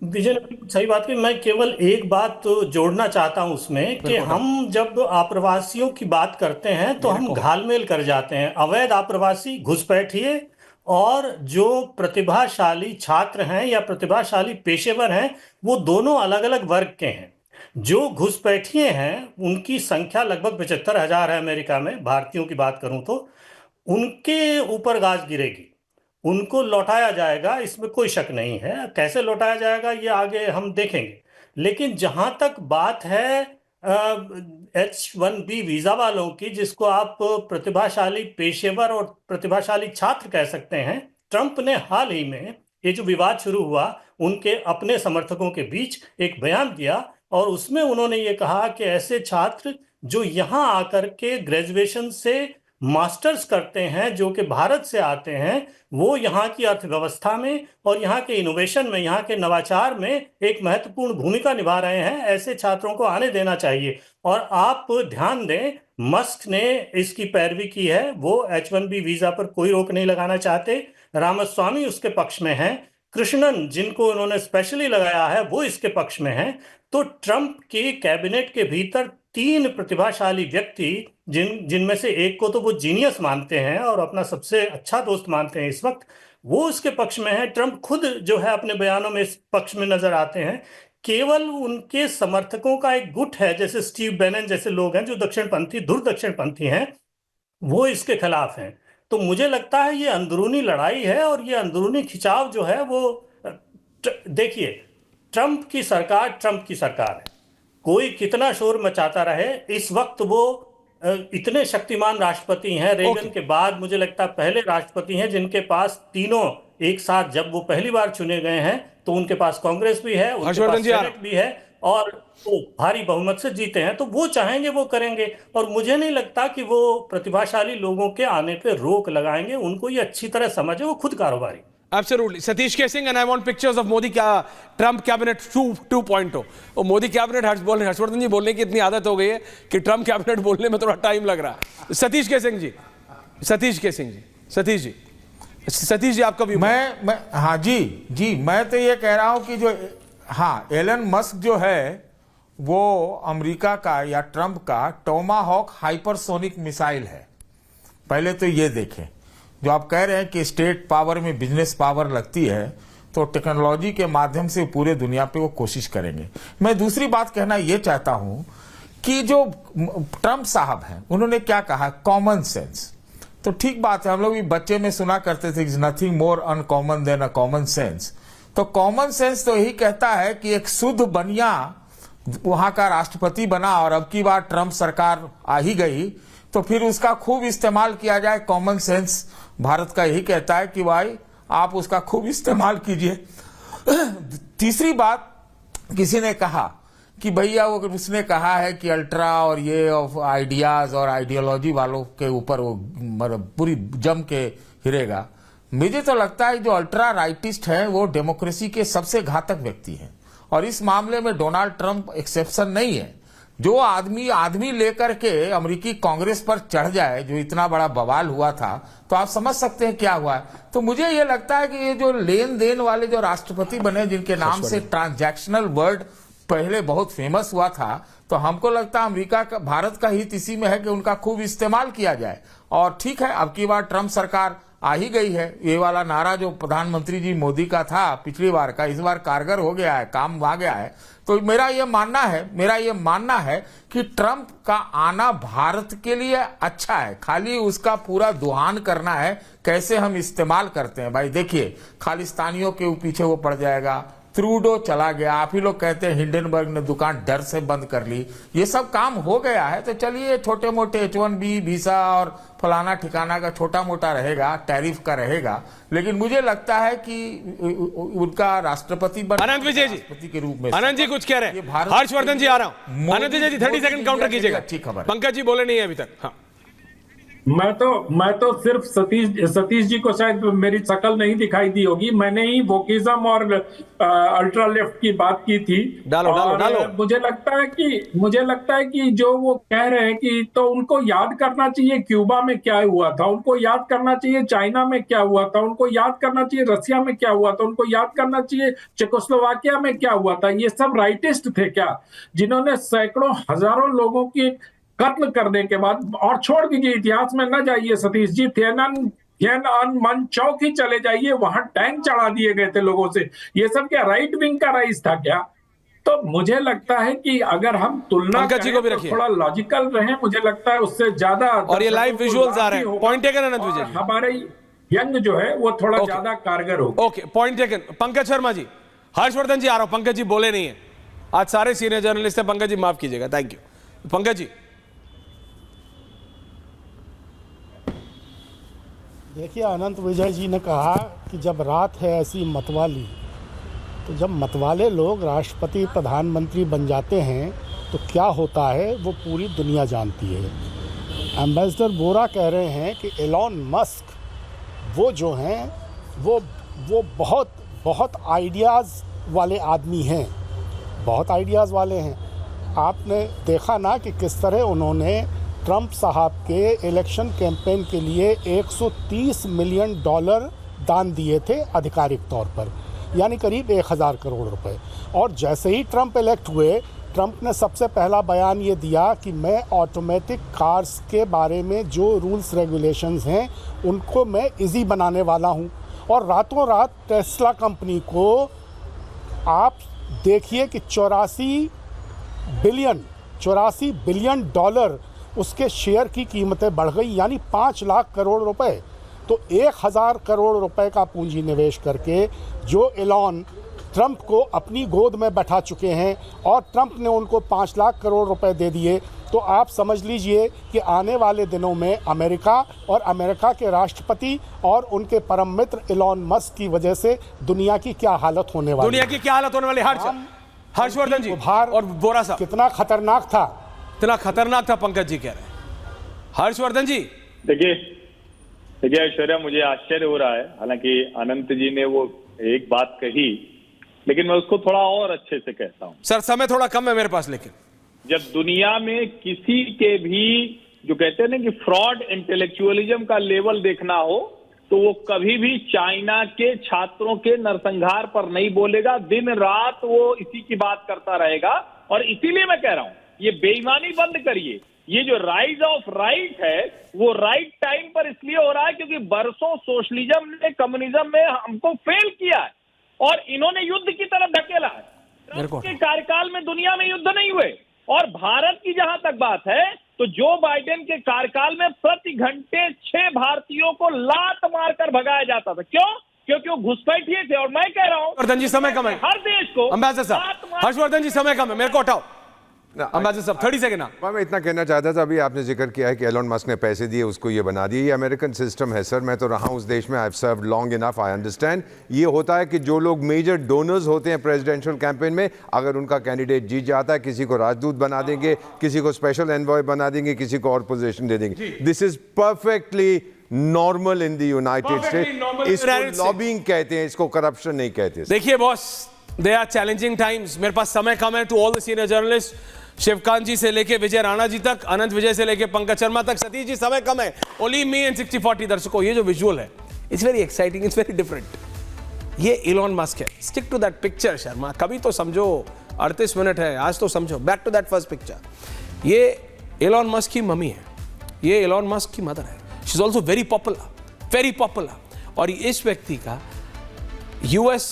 विजय ने बिल्कुल सही बात की। मैं केवल एक बात तो जोड़ना चाहता हूं उसमें कि बिल्कुल डॉक्टर। हम जब आप्रवासियों की बात करते हैं तो मेरे हम को घालमेल कर जाते हैं। अवैध आप्रवासी, घुसपैठिए और जो प्रतिभाशाली छात्र हैं या प्रतिभाशाली पेशेवर हैं, वो दोनों अलग अलग वर्ग के हैं। जो घुसपैठिए हैं उनकी संख्या लगभग 75,000 है अमेरिका में, भारतीयों की बात करूं तो। उनके ऊपर गाज गिरेगी, उनको लौटाया जाएगा, इसमें कोई शक नहीं है। कैसे लौटाया जाएगा ये आगे हम देखेंगे। लेकिन जहां तक बात है H1B वीजा वालों की, जिसको आप प्रतिभाशाली पेशेवर और प्रतिभाशाली छात्र कह सकते हैं, ट्रंप ने हाल ही में ये जो विवाद शुरू हुआ उनके अपने समर्थकों के बीच एक बयान दिया, और उसमें उन्होंने ये कहा कि ऐसे छात्र जो यहाँ आकर के ग्रेजुएशन से मास्टर्स करते हैं, जो कि भारत से आते हैं, वो यहाँ की अर्थव्यवस्था में और यहाँ के इनोवेशन में, यहाँ के नवाचार में एक महत्वपूर्ण भूमिका निभा रहे हैं। ऐसे छात्रों को आने देना चाहिए। और आप ध्यान दें, मस्क ने इसकी पैरवी की है। वो H1B वीजा पर कोई रोक नहीं लगाना चाहते। रामास्वामी उसके पक्ष में हैं। कृष्णन, जिनको उन्होंने स्पेशली लगाया है, वो इसके पक्ष में हैं। तो ट्रंप की कैबिनेट के भीतर तीन प्रतिभाशाली व्यक्ति, जिनमें से एक को तो वो जीनियस मानते हैं और अपना सबसे अच्छा दोस्त मानते हैं इस वक्त, वो उसके पक्ष में है। ट्रंप खुद जो है अपने बयानों में इस पक्ष में नजर आते हैं। केवल उनके समर्थकों का एक गुट है, जैसे स्टीव बैनन जैसे लोग हैं जो दक्षिणपंथी, धुर दक्षिणपंथी हैं, वो इसके खिलाफ हैं। तो मुझे लगता है ये अंदरूनी लड़ाई है, और ये अंदरूनी खिंचाव जो है वो देखिए, ट्रंप की सरकार है। कोई कितना शोर मचाता रहे, इस वक्त वो इतने शक्तिमान राष्ट्रपति हैं। Reagan okay. के बाद मुझे लगता है पहले राष्ट्रपति हैं जिनके पास तीनों एक साथ, जब वो पहली बार चुने गए हैं तो उनके पास कांग्रेस भी है, उनके हर्षवर्धन पास जी आ रहा सेनेट भी है, और वो भारी बहुमत से जीते हैं। तो वो चाहेंगे वो करेंगे, और मुझे नहीं लगता कि वो प्रतिभाशाली लोगों के आने पे रोक लगाएंगे। उनको ये अच्छी तरह समझ है, वो खुद कारोबारी। Absolutely. Satish Kesing, and I want pictures of Modi Trump cabinet 2.0. और मोदी कैबिनेट हर्षवर्धन जी बोलने की इतनी आदत हो गई है कि ट्रम्प कैबिनेट बोलने में थोड़ा टाइम लग रहा है। सतीश केसिंग जी, सतीश केसिंग जी, सतीश जी आपका व्यू। मैं हाँ जी जी, मैं तो ये कह रहा हूं कि जो हाँ, एलन मस्क जो है वो अमेरिका का या ट्रंप का टोमाहॉक हाइपरसोनिक मिसाइल है। पहले तो ये देखें, जो आप कह रहे हैं कि स्टेट पावर में बिजनेस पावर लगती है, तो टेक्नोलॉजी के माध्यम से पूरे दुनिया पे वो कोशिश करेंगे। मैं दूसरी बात कहना ये चाहता हूं कि जो ट्रंप साहब हैं उन्होंने क्या कहा, कॉमन सेंस। तो ठीक बात है, हम लोग भी बच्चे में सुना करते थे, nothing more uncommon than a common sense. तो कॉमन सेंस तो यही कहता है कि एक शुद्ध बनिया वहां का राष्ट्रपति बना और अब की बार ट्रंप सरकार आ ही गई, तो फिर उसका खूब इस्तेमाल किया जाए। कॉमन सेंस भारत का यही कहता है कि भाई आप उसका खूब इस्तेमाल कीजिए। तीसरी बात, किसी ने कहा कि भैया वो, उसने कहा है कि अल्ट्रा और ये आइडियाज और आइडियोलॉजी वालों के ऊपर वो पूरी जम के हिरेगा। मुझे तो लगता है जो अल्ट्रा राइटिस्ट है वो डेमोक्रेसी के सबसे घातक व्यक्ति हैं, और इस मामले में डोनाल्ड ट्रंप एक्सेप्शन नहीं है। जो आदमी लेकर के अमेरिकी कांग्रेस पर चढ़ जाए, जो इतना बड़ा बवाल हुआ था, तो आप समझ सकते हैं क्या हुआ है। तो मुझे ये लगता है कि ये जो लेन देन वाले जो राष्ट्रपति बने, जिनके नाम से ट्रांजैक्शनल वर्ड पहले बहुत फेमस हुआ था, तो हमको लगता है अमेरिका का, भारत का हित इसी में है कि उनका खूब इस्तेमाल किया जाए। और ठीक है, अब की बार ट्रंप सरकार आ ही गई है। ये वाला नारा जो प्रधानमंत्री जी मोदी का था पिछली बार का, इस बार कारगर हो गया है, काम आ गया है। तो मेरा ये मानना है कि ट्रंप का आना भारत के लिए अच्छा है, खाली उसका पूरा दुहान करना है कैसे हम इस्तेमाल करते हैं। भाई देखिए, खालिस्तानियों के पीछे वो पड़ जाएगा, ट्रूडो चला गया, आप ही लोग कहते हैं हिंडनबर्ग ने दुकान डर से बंद कर ली, ये सब काम हो गया है। तो चलिए, छोटे मोटे H1B वीजा और फलाना ठिकाना का छोटा मोटा रहेगा, टैरिफ का रहेगा, लेकिन मुझे लगता है कि उनका राष्ट्रपति अनंत विजय जी, राष्ट्रपति के रूप में। अनंत जी कुछ कह रहे हैं, हर्षवर्धन जी आ रहा हूं। अनंत विजय जी 30 सेकंड काउंटर कीजिएगा। ठीक खबर, पंकज जी बोले नहीं है अभी तक। हाँ, मैं तो सिर्फ सतीश जी को शायद मेरी शक्ल नहीं दिखाई दी होगी। मैंने ही वोकिज्म और अल्ट्रा लेफ्ट की बात की थी। डालो, डालो, और डालो। मुझे लगता है कि जो वो कह रहे हैं कि तो उनको याद करना चाहिए क्यूबा में क्या हुआ था, उनको याद करना चाहिए चाइना में क्या हुआ था, उनको याद करना चाहिए रसिया में क्या हुआ था, उनको याद करना चाहिए चेकोस्लोवाकिया में क्या हुआ था। ये सब राइटिस्ट थे क्या, जिन्होंने सैकड़ों हजारों लोगों की कत्ल करने के बाद। और छोड़ दीजिए, इतिहास में न जाइए सतीश जी, थिएनअनमन चौक ही चले जाइए, वहां टैंक चढ़ा दिए गए थे लोगों से। ये सब क्या राइट विंग का राइज था क्या? तो मुझे लगता है कि अगर हम तुलना पंकज जी को भी करें तो रखिए। थोड़ा लॉजिकल रहें, मुझे लगता है उससे ज्यादा। और ये लाइव विजुअल्स आ रहे हैं। पॉइंट टेकन अनंत विजय जी। हमारे यंग जो है वो थोड़ा Okay. ज्यादा कारगर होगा। Okay, point taken. Pankaj Sharma ji, Harshvardhan ji आ रहा हूं। पंकज जी बोले नहीं है, आज सारे सीनियर जर्नलिस्ट हैं। पंकज जी माफ कीजिएगा, थैंक यू। पंकज जी, देखिए, अनंत विजय जी ने कहा कि जब रात है ऐसी मतवाली, तो जब मतवाले लोग राष्ट्रपति प्रधानमंत्री बन जाते हैं तो क्या होता है वो पूरी दुनिया जानती है। एम्बेसडर बोरा कह रहे हैं कि एलॉन मस्क वो जो हैं वो बहुत बहुत आइडियाज़ वाले आदमी हैं, बहुत आइडियाज़ वाले हैं। आपने देखा ना कि किस तरह उन्होंने ट्रंप साहब के इलेक्शन कैंपेन के लिए $130 मिलियन दान दिए थे आधिकारिक तौर पर, यानी करीब 1000 करोड़ रुपए। और जैसे ही ट्रंप इलेक्ट हुए, ट्रंप ने सबसे पहला बयान ये दिया कि मैं ऑटोमेटिक कार्स के बारे में जो रूल्स रेगुलेशंस हैं उनको मैं इजी बनाने वाला हूँ। और रातों रात टेस्ला कंपनी को आप देखिए कि 84 बिलियन डॉलर उसके शेयर की कीमतें बढ़ गई, यानी 5 लाख करोड़ रुपए। तो 1000 करोड़ रुपए का पूंजी निवेश करके जो एलॉन ट्रंप को अपनी गोद में बैठा चुके हैं और ट्रंप ने उनको 5 लाख करोड़ रुपए दे दिए, तो आप समझ लीजिए कि आने वाले दिनों में अमेरिका और अमेरिका के राष्ट्रपति और उनके परम मित्र एलॉन मस्क की वजह से दुनिया की क्या हालत होने वाली दुनिया की क्या हालत होने वाली? हर्षवर्धन जी और बोरा साहब, कितना खतरनाक था, इतना खतरनाक था। पंकज जी कह रहे हैं। हर्षवर्धन जी, देखिए ऐश्वर्या, मुझे आश्चर्य हो रहा है, हालांकि अनंत जी ने वो एक बात कही, लेकिन मैं उसको थोड़ा और अच्छे से कहता हूं। सर समय थोड़ा कम है मेरे पास, लेकिन जब दुनिया में किसी के भी जो कहते हैं ना कि फ्रॉड इंटेलेक्चुअलिज्म का लेवल देखना हो, तो वो कभी भी चाइना के छात्रों के नरसंहार पर नहीं बोलेगा। दिन रात वो इसी की बात करता रहेगा। और इसीलिए मैं कह रहा हूं, ये बेईमानी बंद करिए। ये जो राइज ऑफ राइट है वो राइट टाइम पर इसलिए हो रहा है क्योंकि बरसों सोशलिज्म ने, कम्युनिज्म में हमको फेल किया है और इन्होंने युद्ध की तरफ धकेला है। ट्रंप के कार्यकाल में दुनिया में युद्ध नहीं हुए। और भारत की जहां तक बात है, तो जो बाइडेन के कार्यकाल में प्रति घंटे 6 भारतीयों को लात मारकर भगाया जाता था। क्यों? क्योंकि वो घुसपैठिए थे। और मैं कह रहा हूं, हर्षवर्धन जी समय कम है, हर देश को अंबेसडर साहब, हर्षवर्धन जी समय कम है, मेरे को हटाओ। अंबेसडर साहब 30 सेकंड। मैं इतना कहना चाहता था, अभी आपने जिक्र किया है कि एलॉन मस्क ने पैसे दिए, उसको ये बना दिए। ये अमेरिकन सिस्टम है सर, मैं तो रहा हूँ उस देश में, I have served long enough, I understand. ये होता है कि जो लोग मेजर डोनर्स होते हैं प्रेसिडेंशियल कैंपेन में, अगर उनका कैंडिडेट जीत जाता है, किसी को राजदूत बना देंगे, किसी को स्पेशल एनवॉय बना देंगे, किसी को और पोजीशन दे देंगे। This is perfectly normal in the United States. इसको लॉबिंग कहते हैं, इसको करप्शन नहीं कहते। देखिए boss, they are challenging times. मेरे पास समय कम है। To all the senior journalist, Shivkant ji से लेके विजय राणा जी तक, अनंत विजय से लेके पंकज शर्मा तक, सतीश जी समय कम है। ओनली मी एंड 60-40 दर्शकों, ये जो विजुअल है, it's very exciting, it's very different. ये इलॉन मस्क है। Stick to that picture Sharma, कभी तो समझो। 38 मिनट है, आज तो समझो। Back to that first picture. ये इलॉन मस्क की मम्मी है, ये इलॉन मस्क की मदर है। She is also very popular. और इस व्यक्ति का यूएस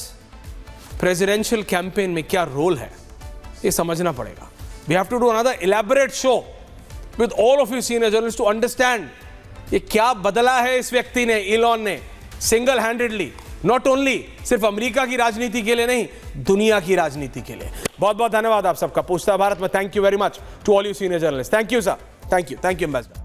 प्रेसिडेंशियल कैंपेन में क्या रोल है, ये समझना पड़ेगा। We have to do another elaborate show with all of you senior journalists to understand ये क्या बदला है इस व्यक्ति ने, इलॉन ने, सिंगल हैंडेडली, नॉट ओनली सिर्फ अमेरिका की राजनीति के लिए नहीं, दुनिया की राजनीति के लिए। बहुत बहुत धन्यवाद आप सबका। पूछता भारत में thank you very much to all you senior journalist. Thank you sir, thank you ambassador.